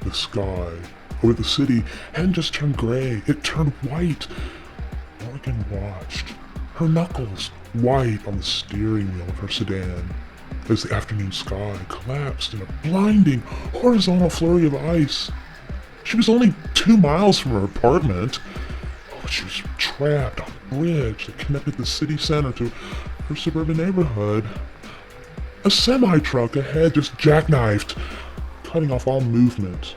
The sky over the city hadn't just turned gray, it turned white. Morgan watched, her knuckles white on the steering wheel of her sedan, as the afternoon sky collapsed in a blinding, horizontal flurry of ice. She was only 2 miles from her apartment, but she was trapped on a bridge that connected the city center to her suburban neighborhood. A semi-truck ahead just jackknifed, cutting off all movement.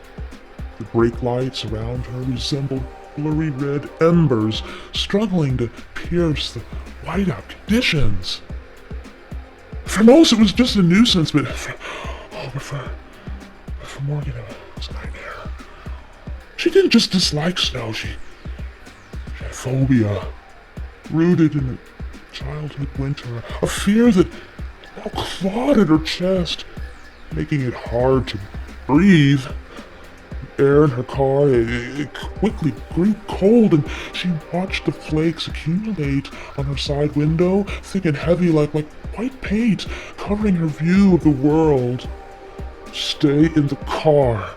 The brake lights around her resembled blurry red embers struggling to pierce the whiteout conditions. For most, it was just a nuisance, but for Morgan, it was a nightmare. She didn't just dislike snow, she had phobia, rooted in a childhood winter, a fear that now clawed at her chest, making it hard to breathe. The air in her car, it quickly grew cold, and she watched the flakes accumulate on her side window, thick and heavy like white paint, covering her view of the world. Stay in the car,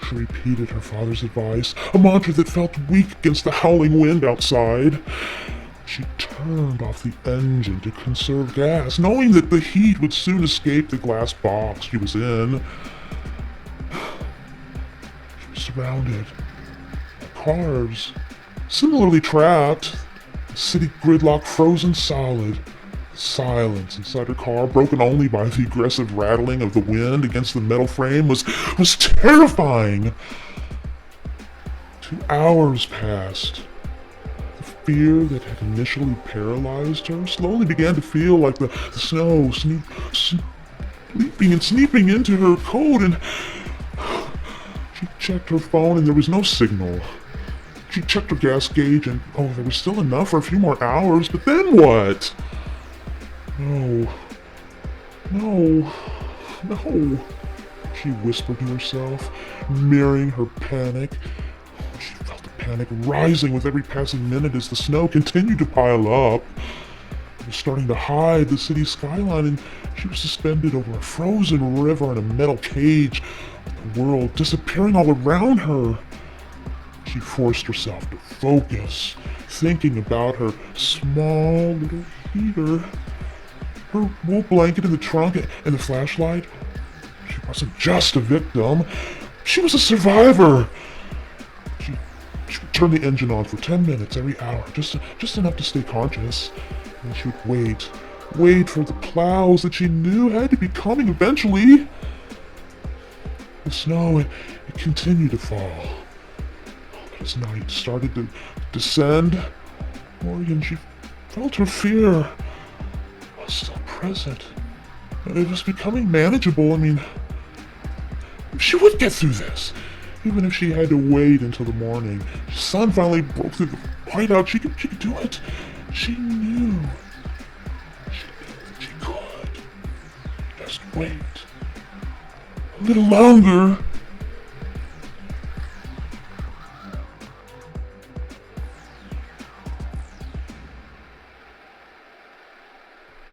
she repeated her father's advice, a mantra that felt weak against the howling wind outside. She turned off the engine to conserve gas, knowing that the heat would soon escape the glass box she was in. She was surrounded by cars, similarly trapped, the city gridlock frozen solid. Silence inside her car, broken only by the aggressive rattling of the wind against the metal frame, was terrifying. 2 hours passed. The fear that had initially paralyzed her slowly began to feel like the snow sneaking into her coat, and she checked her phone and there was no signal. She checked her gas gauge and, there was still enough for a few more hours, but then what? No, she whispered to herself, mirroring her panic. She felt the panic rising with every passing minute as the snow continued to pile up. It was starting to hide the city skyline, and she was suspended over a frozen river in a metal cage, with the world disappearing all around her. She forced herself to focus, thinking about her small little heater, her wool blanket in the trunk, and the flashlight. She wasn't just a victim. She was a survivor. She would turn the engine on for 10 minutes every hour, just enough to stay conscious. And she would wait for the plows that she knew had to be coming eventually. The snow, it continued to fall. But as night started to descend, Morgan, she felt her fear still present. It was becoming manageable. I mean, she would get through this, even if she had to wait until the morning. The sun finally broke through the whiteout. She could do it. She knew. She could. Just wait. A little longer.